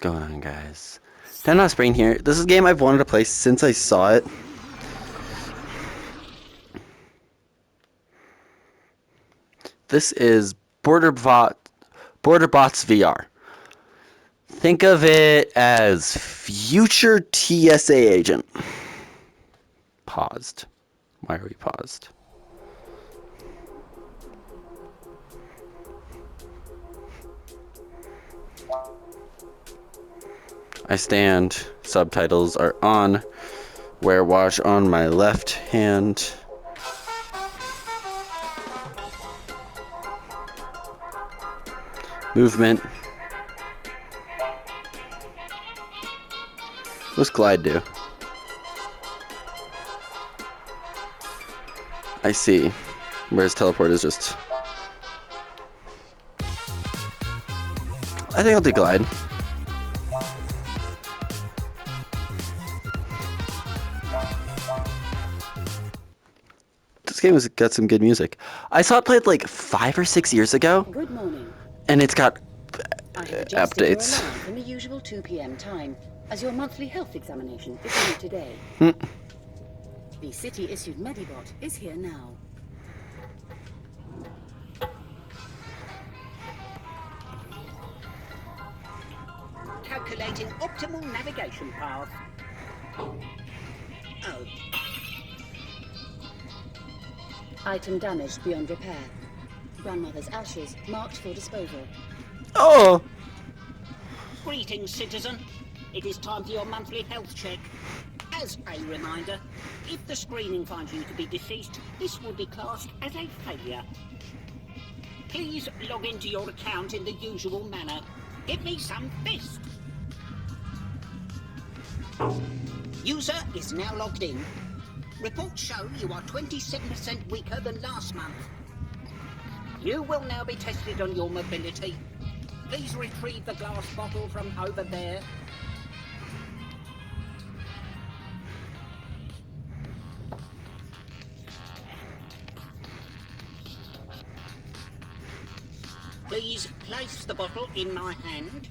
going on, guys? Ten Spring here. This is a game I've wanted to play since I saw it. This is BorderBots VR. Think of it as future TSA agent. Paused. Why are we paused? I stand. Subtitles are on. Wear watch on my left hand. Movement. What's glide do? I see. Whereas teleport is just... I think I'll do glide. This game has got some good music. I saw it played like 5 or 6 years ago. Good morning. And it's got I have adjusted your updates. alarm from the usual 2 p.m. time, as your monthly health examination is due today. The city-issued Medibot is here now. Calculating optimal navigation path. Oh. Item damaged beyond repair. Grandmother's ashes marked for disposal. Oh! Greetings, citizen. It is time for your monthly health check. As a reminder, if the screening finds you to be deceased, this will be classed as a failure. Please log into your account in the usual manner. Give me some fist. User is now logged in. Reports show you are 27% weaker than last month. You will now be tested on your mobility. Please retrieve the glass bottle from over there. Please place the bottle in my hand.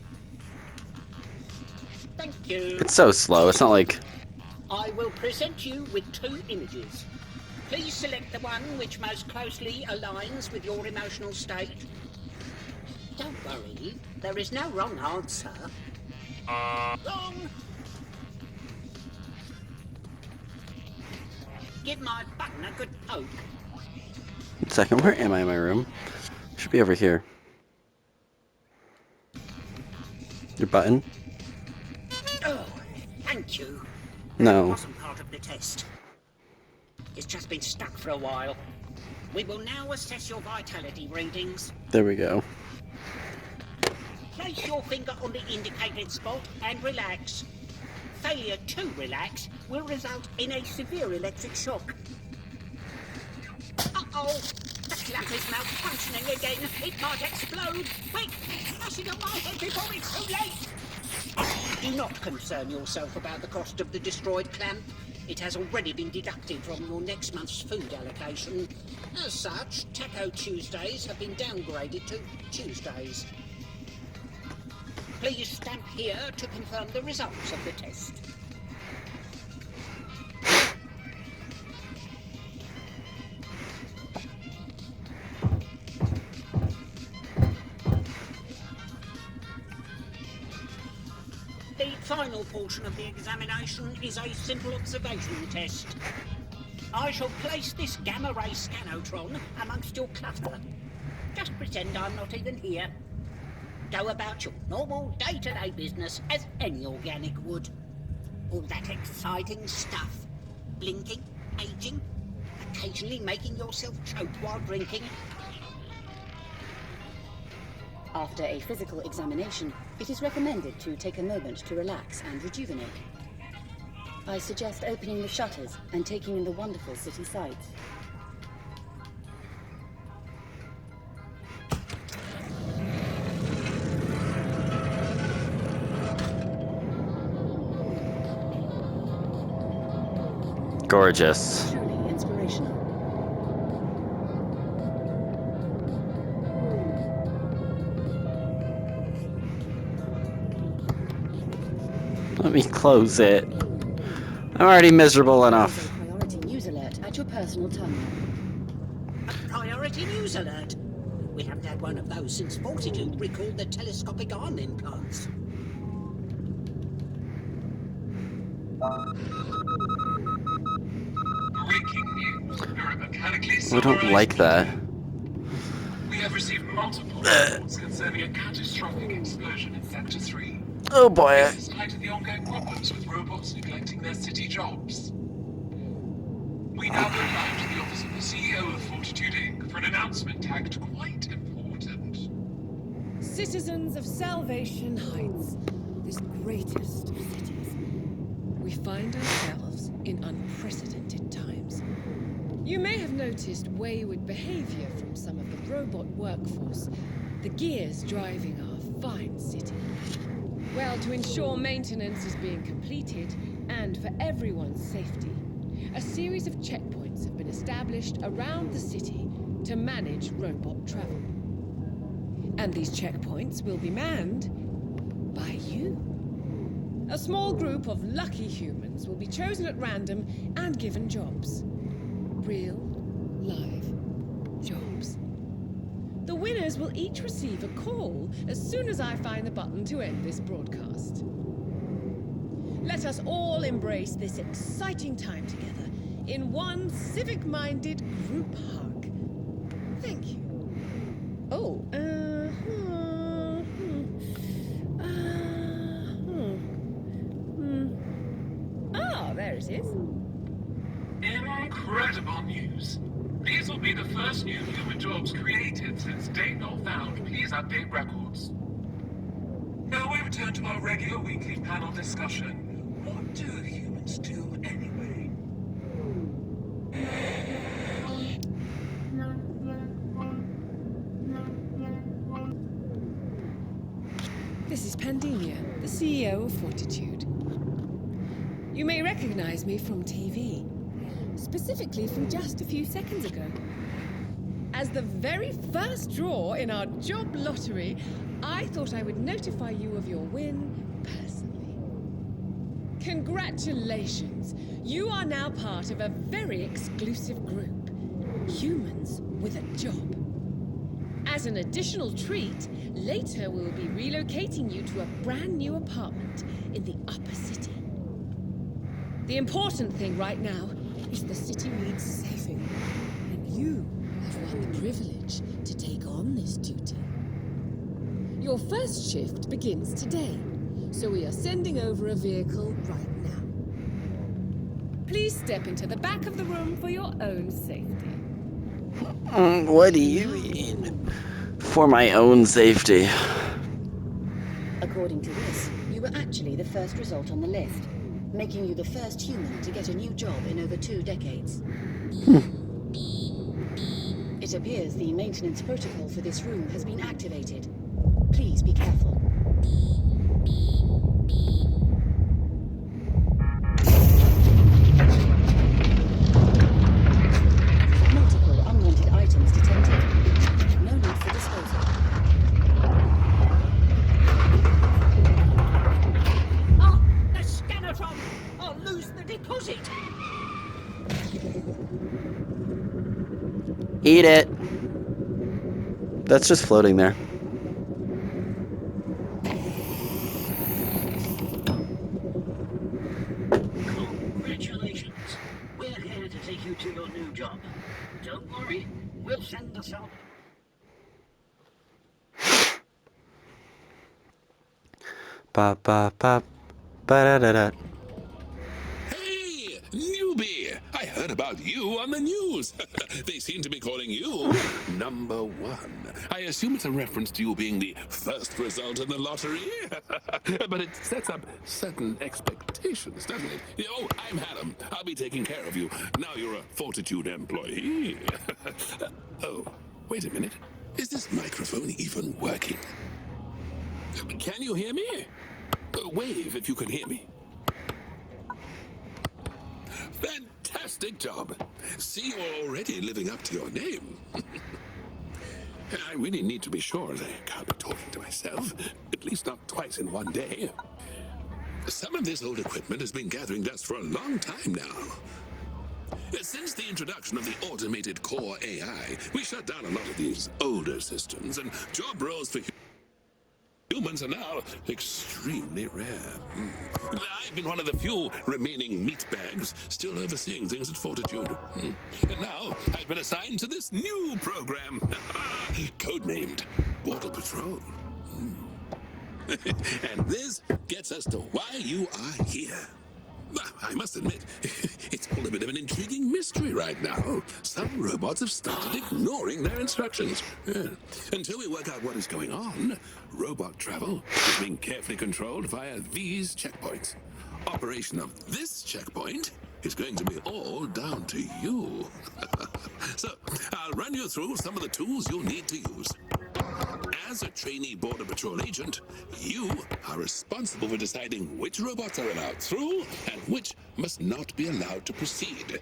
Thank you. It's so slow. It's not like... I will present you with 2 images. Please select the one which most closely aligns with your emotional state. Don't worry, there is no wrong answer. Wrong! Give my button a good poke. 1 second, where am I in my room? Should be over here. Your button? Oh, thank you. No. It wasn't part of the test. It's just been stuck for a while. We will now assess your vitality readings. There we go. Place your finger on the indicated spot and relax. Failure to relax will result in a severe electric shock. Uh-oh! The clamp is malfunctioning again. It might explode. Quick! Smash it on my head before it's too late! Do not concern yourself about the cost of the destroyed clamp. It has already been deducted from your next month's food allocation. As such, Taco Tuesdays have been downgraded to Tuesdays. Please stamp here to confirm the results of the test. The final portion of the examination is a simple observation test. I shall place this gamma-ray scanotron amongst your cluster. Just pretend I'm not even here. Go about your normal day-to-day business as any organic would. All that exciting stuff. Blinking, aging, occasionally making yourself choke while drinking. After a physical examination, it is recommended to take a moment to relax and rejuvenate. I suggest opening the shutters and taking in the wonderful city sights. Gorgeous. Truly inspirational. Let me close it. I'm already miserable enough. There's a priority news alert at your personal terminal. A priority news alert. We haven't had one of those since Fortitude recalled the telescopic arm implants. Breaking news. Neuromechanically We don't like that. We have received multiple reports concerning a catastrophic explosion in Sector 3. Oh boy. This is tied to the ongoing problems with robots neglecting their city jobs. We now go live to the office of the CEO of Fortitude Inc. for an announcement tagged quite important. Citizens of Salvation Heights, this greatest of cities, we find ourselves in unprecedented times. You may have noticed wayward behavior from some of the robot workforce, the gears driving our fine city. Well, to ensure maintenance is being completed, and for everyone's safety, a series of checkpoints have been established around the city to manage robot travel. And these checkpoints will be manned by you. A small group of lucky humans will be chosen at random and given jobs. Real, live jobs. The winners will each receive a call as soon as I find the button to end this broadcast. Let us all embrace this exciting time together in one civic-minded group hug. Thank you. Oh, Ah, there it is. Incredible news. These will be the first new human jobs created since date not found. Please update records. Now we return to our regular weekly panel discussion. What do humans do anyway? This is Pandemia, the CEO of Fortitude. You may recognize me from TV, specifically from just a few seconds ago. As the very first draw in our job lottery, I thought I would notify you of your win personally. Congratulations! You are now part of a very exclusive group. Humans with a job. As an additional treat, later we will be relocating you to a brand new apartment in the upper city. The important thing right now is the city needs saving, and you have won the privilege to take on this duty. Your first shift begins today, so we are sending over a vehicle right now. Please step into the back of the room for your own safety. What do you mean? For my own safety. According to this, you were actually the first result on the list, making you the first human to get a new job in over 2 decades. It appears the maintenance protocol for this room has been activated. Please be careful. Multiple unwanted items detected. No need for disposal. Oh, the scannertron! I'll lose the deposit! Eat it. That's just floating there. Congratulations. We're here to take you to your new job. Don't worry, we'll send us out. Ba ba ba ba da da da. Hey, newbie! I heard about you on the news. They seem to be calling you number 1. I assume it's a reference to you being the first result in the lottery. But it sets up certain expectations, doesn't it? Oh, I'm Adam. I'll be taking care of you. Now you're a Fortitude employee. Oh, wait a minute. Is this microphone even working? Can you hear me? Wave if you can hear me. Fantastic job. See, you're already living up to your name. I really need to be sure that I can't be talking to myself. At least not twice in one day. Some of this old equipment has been gathering dust for a long time now. Since the introduction of the automated core AI, we shut down a lot of these older systems, and job roles for humans are now extremely rare. I've been one of the few remaining meat bags still overseeing things at Fortitude. And now I've been assigned to this new program, codenamed Border Patrol. And this gets us to why you are here. I must admit, it's all a bit of an intriguing mystery right now. Some robots have started ignoring their instructions. Until we work out what is going on, robot travel is being carefully controlled via these checkpoints. Operation of this checkpoint is going to be all down to you. So, I'll run you through some of the tools you'll need to use. As a trainee Border Patrol agent, you are responsible for deciding which robots are allowed through and which must not be allowed to proceed.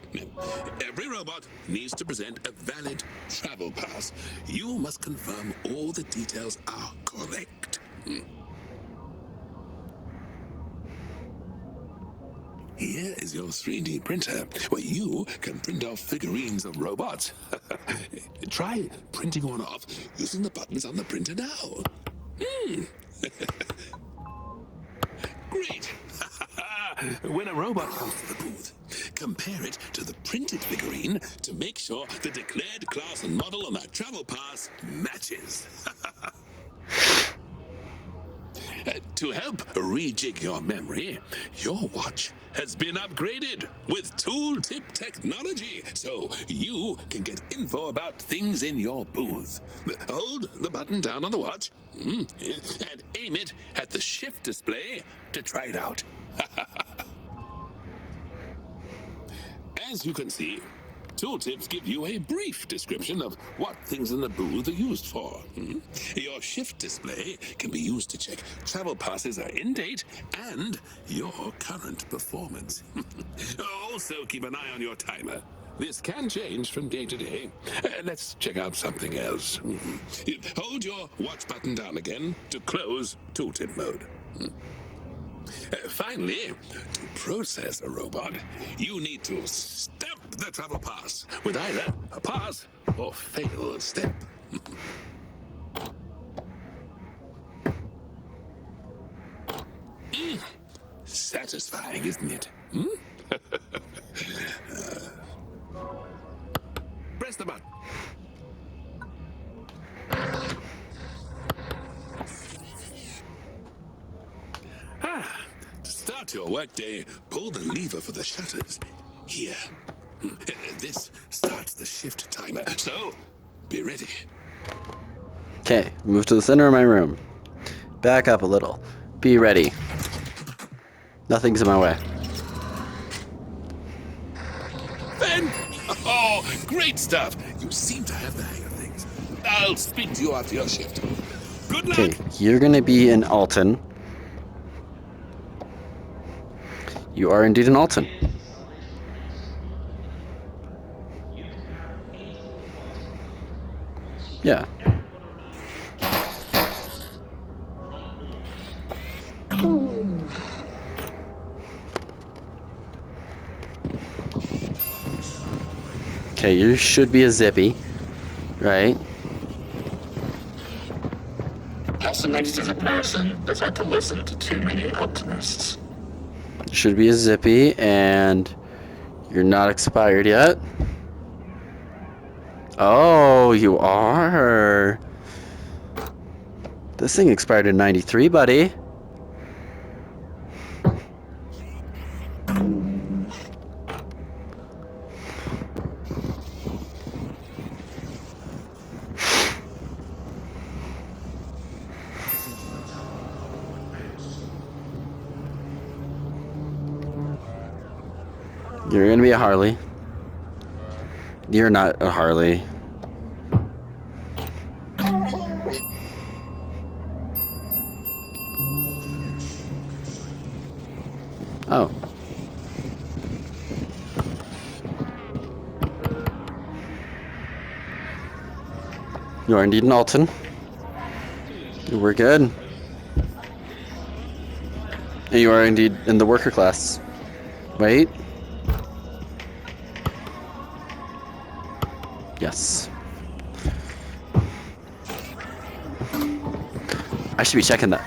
Every robot needs to present a valid travel pass. You must confirm all the details are correct. Here is your 3D printer, where you can print off figurines of robots. Try printing one off using the buttons on the printer now. Great! When a robot comes to the booth, compare it to the printed figurine to make sure the declared class and model on that travel pass matches. To help rejig your memory, your watch has been upgraded with tooltip technology, so you can get info about things in your booth. Hold the button down on the watch and aim it at the shift display to try it out. As you can see, tooltips give you a brief description of what things in the booth are used for. Your shift display can be used to check travel passes are in date and your current performance. Also, keep an eye on your timer. This can change from day to day. Let's check out something else. Hold your watch button down again to close tooltip mode. Finally, to process a robot, you need to stamp the travel pass with either a pass or fail stamp. Satisfying, isn't it? Press the button. To start your workday, pull the lever for the shutters. Here. This starts the shift timer, so be ready. Okay, move to the center of my room. Back up a little. Be ready. Nothing's in my way. Ben! Oh, great stuff! You seem to have the hang of things. I'll speak to you after your shift. Good luck! Okay, you're gonna be in Alton. You are indeed in Alton. Yeah. Okay, you should be a zippy, right? Pessimistic as a person, that's had to listen to too many optimists. Should be a zippy, and you're not expired yet. Oh, you are. This thing expired in 93, buddy. You're gonna be a Harley. You're not a Harley. Oh. You are indeed an Alton. We're good. You are indeed in the worker class. Wait. Yes. I should be checking that.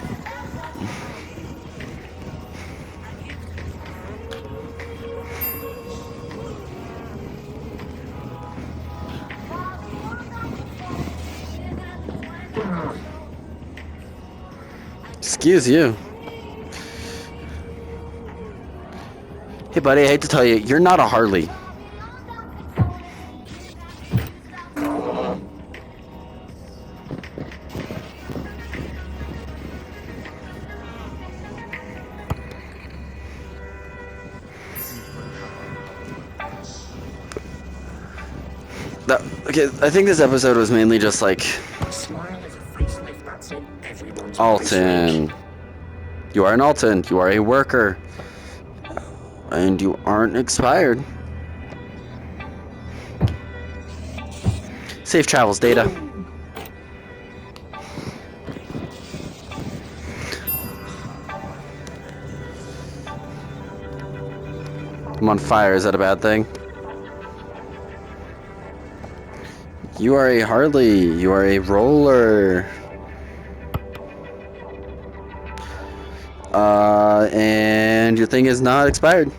Excuse you. Hey buddy, I hate to tell you, you're not a Harley. Okay, I think this episode was mainly just like Smile is a facelift that's in everyone's Alton. You are an Alton. You are a worker. And you aren't expired. Safe travels, Data. I'm on fire. Is that a bad thing? You are a Harley. You are a roller. And your thing is not expired.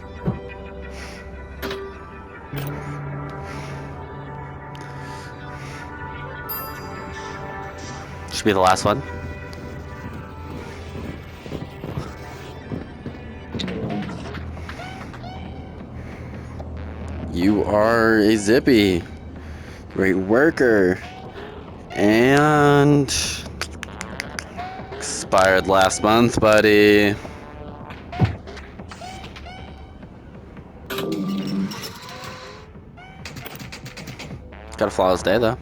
Should be the last one. You are a Zippy. Great worker. And expired last month, buddy. Got a flawless day, though.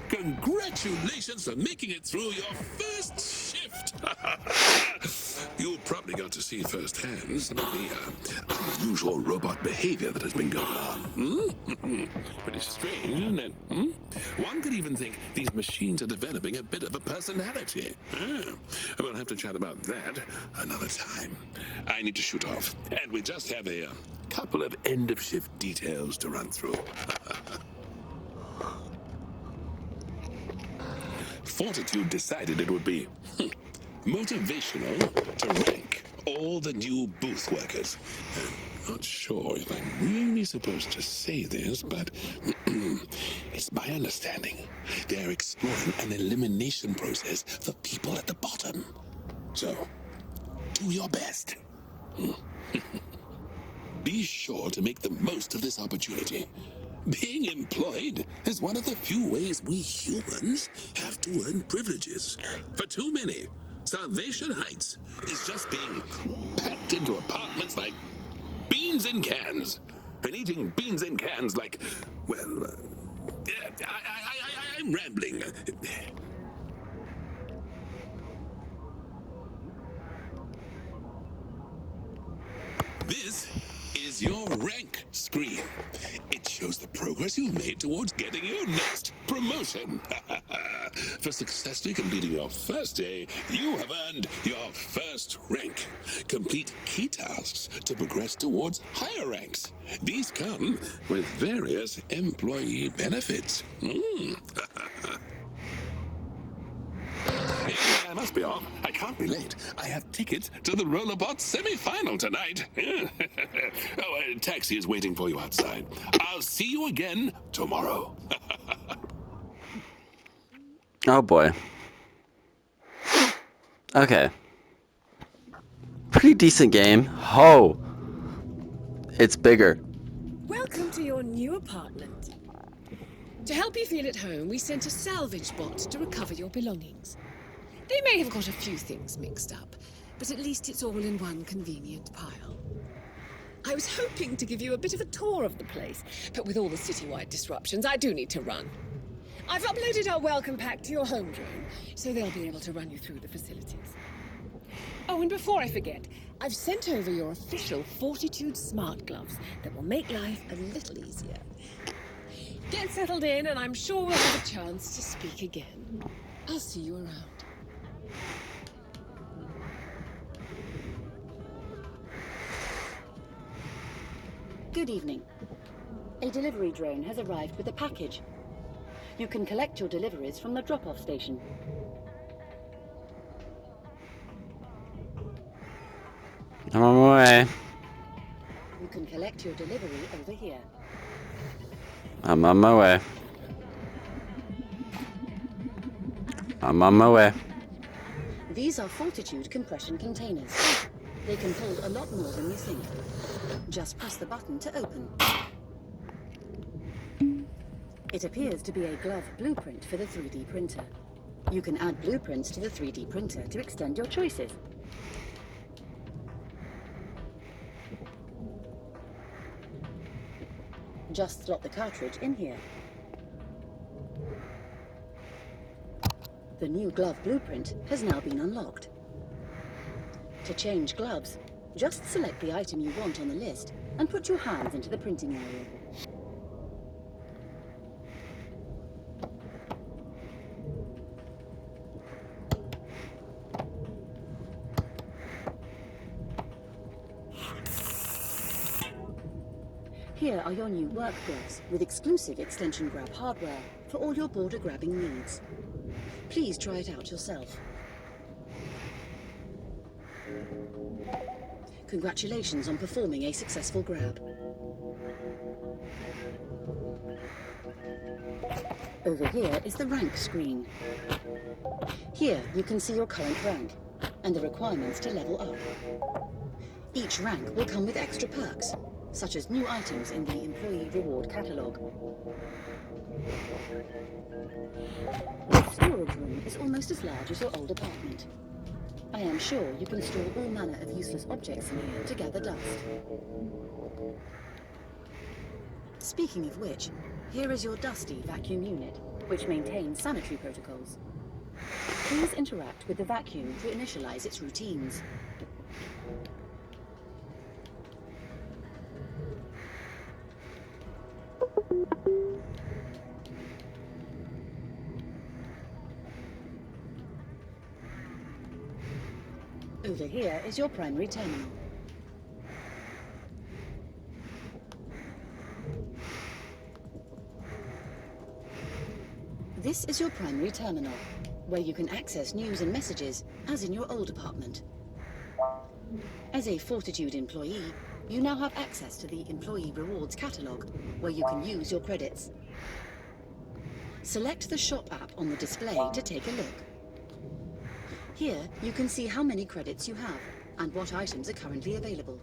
Congratulations for making it through your first shift. You probably got to see firsthand some of the unusual robot behavior that has been going on. Pretty strange, isn't it? One could even think these machines are developing a bit of a personality. We'll have to chat about that another time. I need to shoot off, and we just have a couple of end-of-shift details to run through. Fortitude decided it would be motivational to rank all the new booth workers. I'm not sure if I'm really supposed to say this, but it's my understanding they're exploring an elimination process for people at the bottom. So, do your best. Be sure to make the most of this opportunity. Being employed is one of the few ways we humans have to earn privileges. For too many, Salvation Heights is just being packed into apartments like beans in cans. And eating beans in cans like, well, I'm rambling. This is your rank screen. It shows the progress you've made towards getting your next promotion. For successfully completing your first day, you have earned your first rank. Complete key tasks to progress towards higher ranks. These come with various employee benefits. I must be off. I can't be late. I have tickets to the Rollerbot semi-final tonight. A taxi is waiting for you outside. I'll see you again tomorrow. Oh boy. Okay. Pretty decent game. Oh. It's bigger. Welcome to your new apartment. To help you feel at home, we sent a salvage bot to recover your belongings. They may have got a few things mixed up, but at least it's all in one convenient pile. I was hoping to give you a bit of a tour of the place, but with all the citywide disruptions, I do need to run. I've uploaded our welcome pack to your home drone, so they'll be able to run you through the facilities. Oh, and before I forget, I've sent over your official Fortitude smart gloves that will make life a little easier. Get settled in, and I'm sure we'll have a chance to speak again. I'll see you around. Good evening. A delivery drone has arrived with a package. You can collect your deliveries from the drop-off station. I'm on my way. You can collect your delivery over here. I'm on my way. I'm on my way. These are Fortitude compression containers. They can hold a lot more than you think. Just press the button to open. It appears to be a glove blueprint for the 3D printer. You can add blueprints to the 3D printer to extend your choices. Just slot the cartridge in here. The new glove blueprint has now been unlocked. To change gloves, just select the item you want on the list and put your hands into the printing area. Here are your new work gloves with exclusive extension grab hardware for all your border grabbing needs. Please try it out yourself. Congratulations on performing a successful grab. Over here is the rank screen. Here you can see your current rank and the requirements to level up. Each rank will come with extra perks, such as new items in the employee reward catalogue. The storage room is almost as large as your old apartment. I am sure you can store all manner of useless objects in here to gather dust. Speaking of which, here is your dusty vacuum unit, which maintains sanitary protocols. Please interact with the vacuum to initialize its routines. Over here is your primary terminal. This is your primary terminal, where you can access news and messages, as in your old apartment. As a Fortitude employee, you now have access to the Employee Rewards catalogue, where you can use your credits. Select the shop app on the display to take a look. Here, you can see how many credits you have and what items are currently available.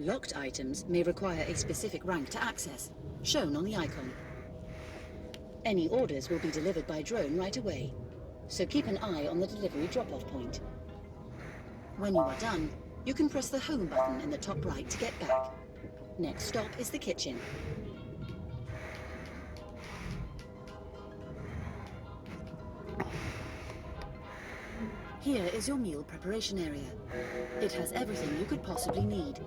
Locked items may require a specific rank to access, shown on the icon. Any orders will be delivered by drone right away, so keep an eye on the delivery drop-off point. When you are done, you can press the home button in the top right to get back. Next stop is the kitchen. Here is your meal preparation area. It has everything you could possibly need,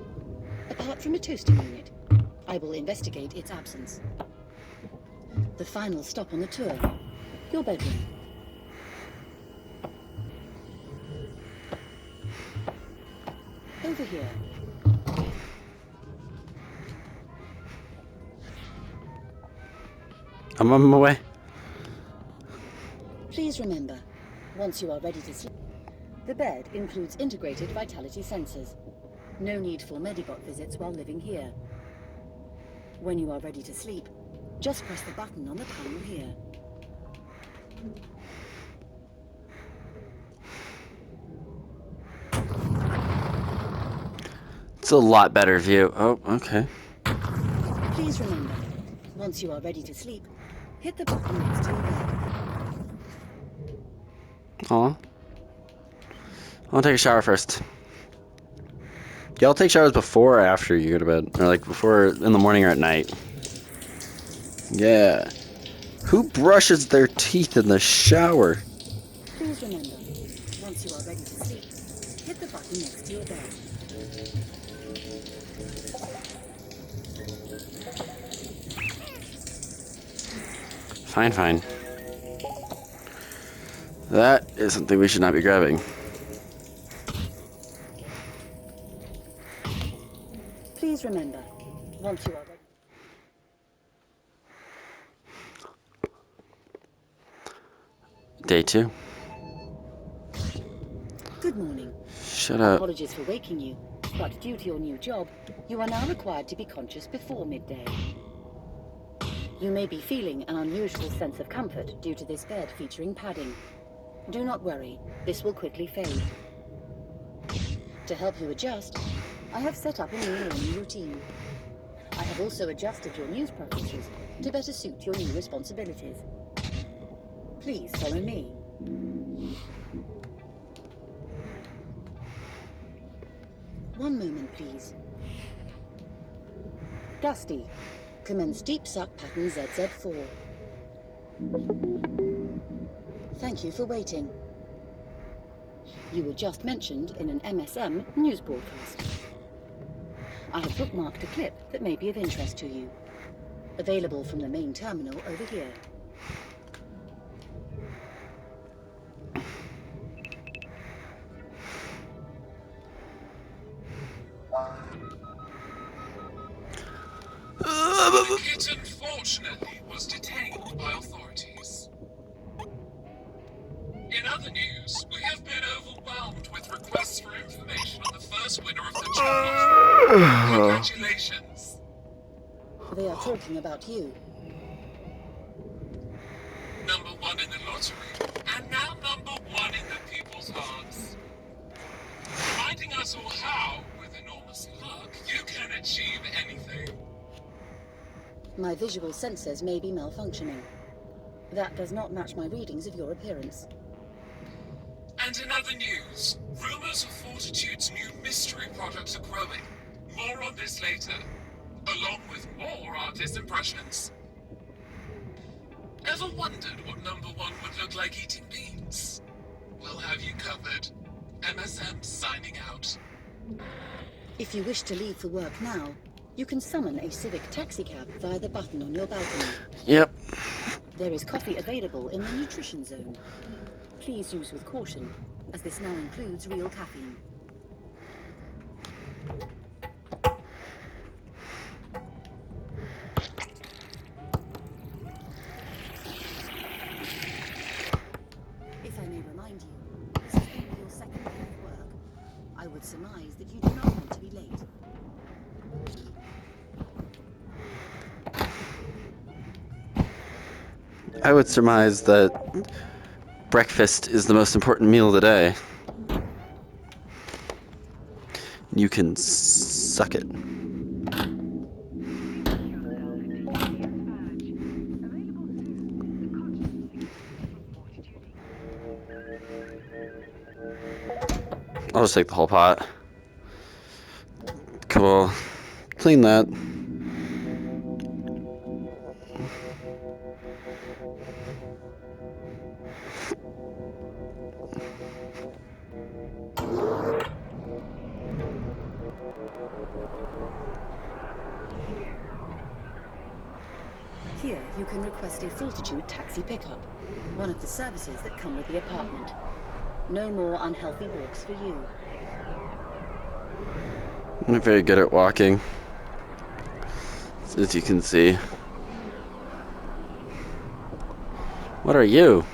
apart from a toasting unit. I will investigate its absence. The final stop on the tour, your bedroom. Over here. I'm on my way. Please remember, once you are ready to sleep, the bed includes integrated vitality sensors. No need for Medibot visits while living here. When you are ready to sleep, just press the button on the panel here. It's a lot better view. Oh, okay. Please remember, once you are ready to sleep, hit the button next to your bed. Aw. I'll take a shower first. Y'all take showers before or after you go to bed? Or like before, in the morning or at night? Yeah. Who brushes their teeth in the shower? Please remember, once you are ready to sleep, hit the button next to your bed. Fine, fine. That is something we should not be grabbing. Please remember, Once you are ready. Day 2. Good morning. Shut up. Apologies for waking you, but due to your new job, you are now required to be conscious before midday. You may be feeling an unusual sense of comfort due to this bed featuring padding. Do not worry, this will quickly fade. To help you adjust, I have set up a new morning routine. I have also adjusted your news preferences to better suit your new responsibilities. Please follow me. One moment, please. Dusty, commence deep suck pattern ZZ4. Thank you for waiting. You were just mentioned in an MSM news broadcast. I have bookmarked a clip that may be of interest to you. Available from the main terminal over here. The kitten, fortunately, was detained by authorities. In other news, we have been overwhelmed with requests for information on the first winner of the challenge. Congratulations. They are talking about you. Number 1 in the lottery, and now number 1 in the people's hearts. Reminding us all how, with enormous luck, you can achieve anything. My visual sensors may be malfunctioning. That does not match my readings of your appearance. And in other news, rumors of Fortitude's new mystery products are growing. More on this later, along with more artist impressions. Ever wondered what number 1 would look like eating beans? We'll have you covered. MSM signing out. If you wish to leave for work now, you can summon a civic taxicab via the button on your balcony. Yep. There is coffee available in the nutrition zone. Please use with caution, as this now includes real caffeine. If I may remind you, this is only your second day of work. I would surmise that you do not want to be late. I would surmise that breakfast is the most important meal of the day. You can suck it. I'll just take the whole pot. Cool. Clean that. Here, you can request a Fortitude taxi pickup, one of the services that come with the apartment. No more unhealthy walks for you. I'm not very good at walking, as you can see. What are you?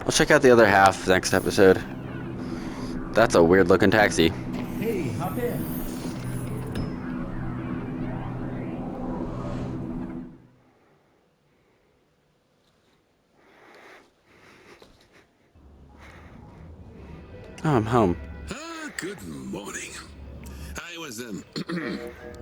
I'll check out the other half next episode. That's a weird looking taxi. Hey, hop in. Oh, I'm home. Good morning. I was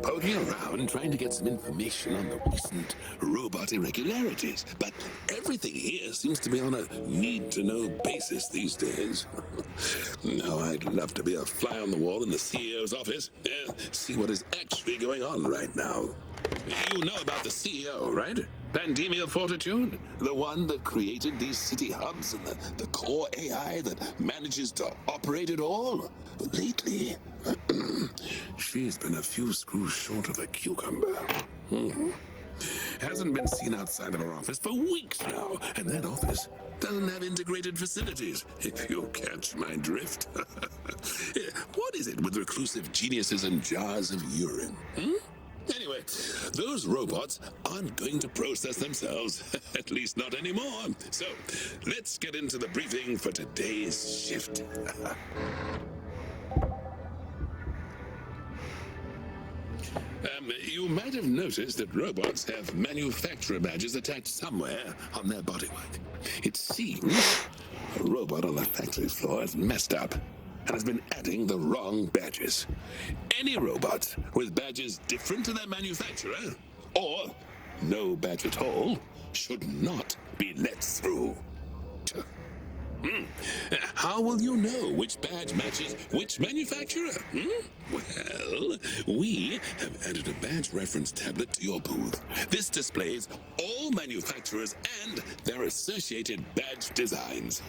poking around trying to get some information on the recent robot irregularities, but everything here seems to be on a need-to-know basis these days. Now, I'd love to be a fly on the wall in the CEO's office, see what is actually going on right now. You know about the CEO, right? Pandemial Fortitude? The one that created these city hubs and the core AI that manages to operate it all? Lately, she's been a few screws short of a cucumber. Hasn't been seen outside of her office for weeks now, and that office doesn't have integrated facilities, if you catch my drift. What is it with reclusive geniuses and jars of urine? Anyway, those robots aren't going to process themselves, at least not anymore. So, let's get into the briefing for today's shift. You might have noticed that robots have manufacturer badges attached somewhere on their bodywork. It seems a robot on the factory floor has messed up and has been adding the wrong badges. Any robot with badges different to their manufacturer, or no badge at all, should not be let through. How will you know which badge matches which manufacturer? Well, we have added a badge reference tablet to your booth. This displays all manufacturers and their associated badge designs.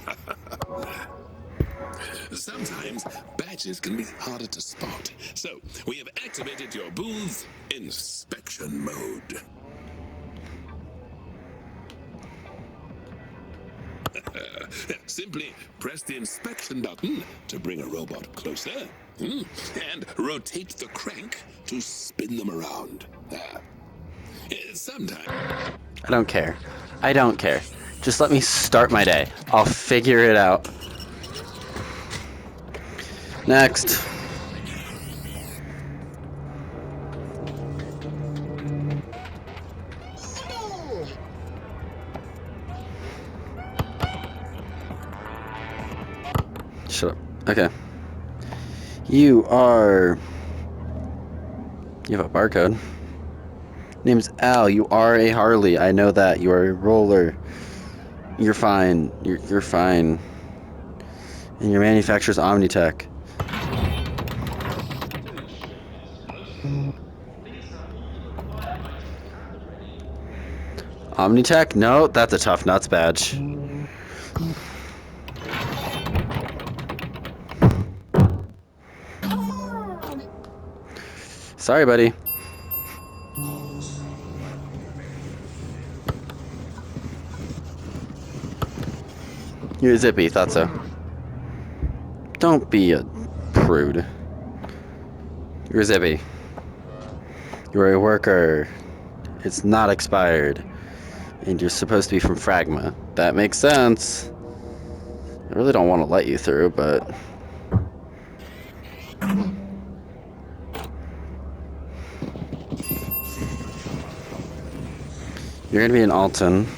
Sometimes badges can be harder to spot, so we have activated your booth's inspection mode. Simply press the inspection button to bring a robot closer, and rotate the crank to spin them around. Sometimes. I don't care. I don't care. Just let me start my day. I'll figure it out. Next. Shut up. Okay. You have a barcode. Name's Al. You are a Harley. I know that. You are a roller. You're fine. You're fine. And your manufacturer's Omnitech. Omnitech? No, that's a Tough Nuts badge. Sorry, buddy. You're zippy, thought so. Don't be a prude. You're zippy. You're a worker. It's not expired. And you're supposed to be from Fragma. That makes sense. I really don't want to let you through, but... You're gonna be an Alton.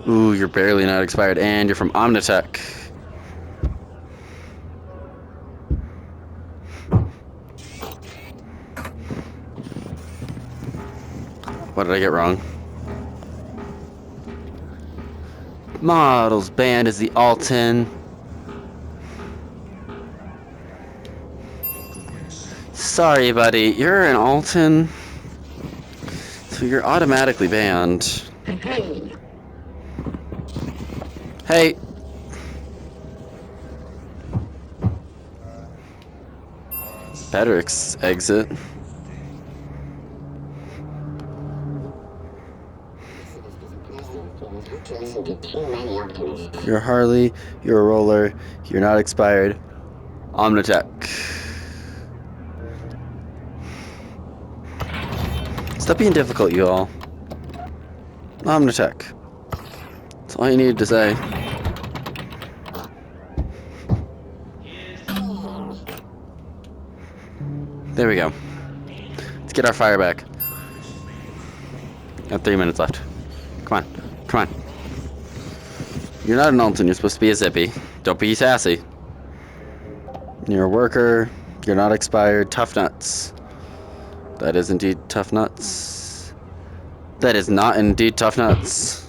Ooh, you're barely not expired, and you're from Omnitech. What did I get wrong? Models band is the Alton. Sorry, buddy. You're an Alton. So you're automatically banned. Hey. Better exit. You're a Harley, you're a roller, you're not expired. Omnitech. Stop being difficult, you all. Omnitech. That's all you needed to say. There we go. Let's get our fire back. Got 3 minutes left. Come on. Come on. You're not an Alton, you're supposed to be a Zippy. Don't be sassy. You're a worker, you're not expired. Tough Nuts. That is indeed Tough Nuts. That is not indeed Tough Nuts.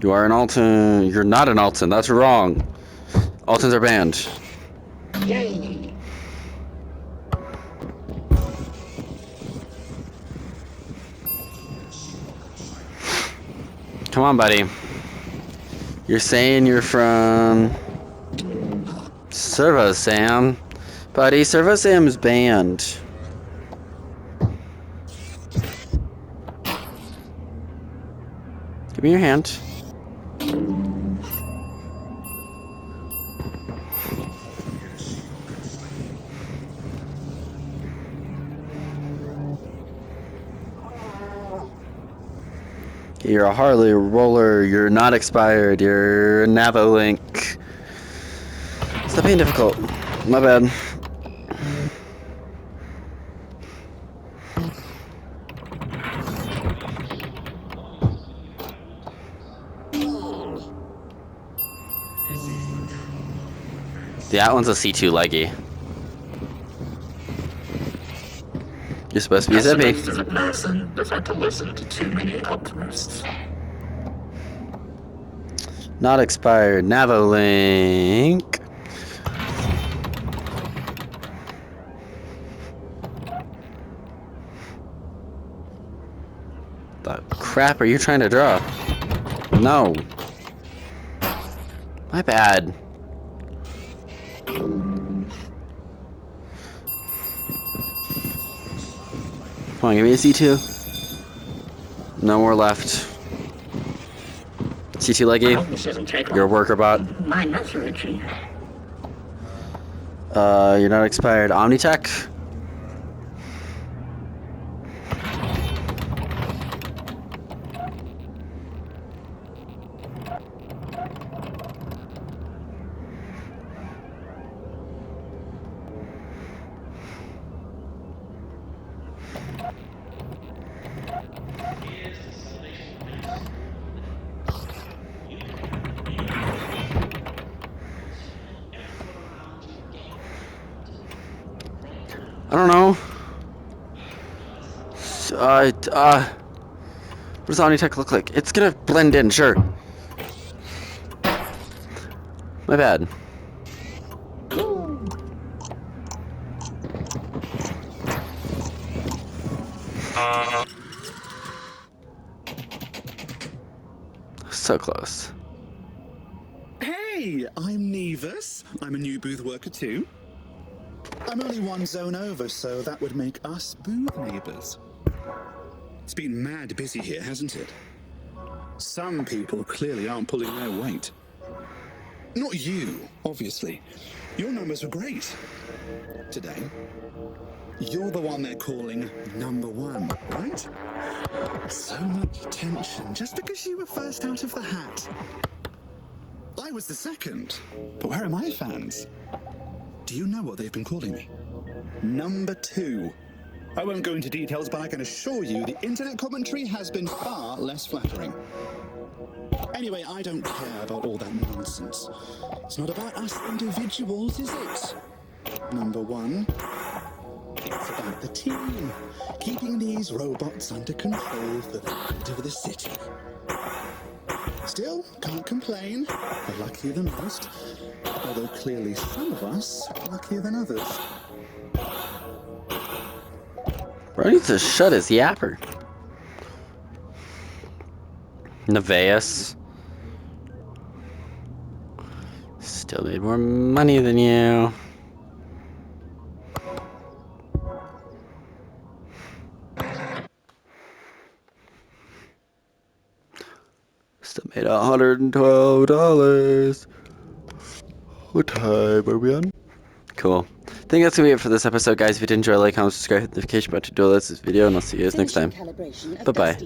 You are an Alton. You're not an Alton. That's wrong. Altons are banned. Come on, buddy. You're saying you're from Servo Sam. Buddy, Servo Sam's banned. Give me your hand. You're a Harley roller, you're not expired, you're a Navolink. Stop being difficult. My bad. That one's a C2 leggy. You're supposed to be zippy. Pessimist is a person that's had to listen to too many optimists. Not expired. Navolink. The crap are you trying to draw? No. My bad. Come on, give me a C2. No more left. C2 leggy. You're a worker bot. My methodology. You're not expired. Omnitech. I don't know. What does Omnitech look like? It's gonna blend in, sure. My bad. So close. Hey, I'm Nevis. I'm a new booth worker too. I'm only one zone over, so that would make us booth neighbors. It's been mad busy here, hasn't it? Some people clearly aren't pulling their weight. Not you, obviously. Your numbers were great. Today, you're the one they're calling number one, right? So much tension just because you were first out of the hat. I was the second, but where are my fans? Do you know what they've been calling me? Number two. I won't go into details, but I can assure you the internet commentary has been far less flattering. Anyway, I don't care about all that nonsense. It's not about us individuals, is it? Number one, it's about the team. Keeping these robots under control for the good of the city. Still, can't complain. We're luckier than most. Although clearly some of us are luckier than others. Bro needs to shut his yapper. Nevaeus. Still made more money than you. Still made $112. What time are we on? Cool. I think that's gonna be it for this episode, guys. If you did enjoy, like, comment, subscribe, hit the notification button to do this video, and I'll see you guys next time. Bye-bye.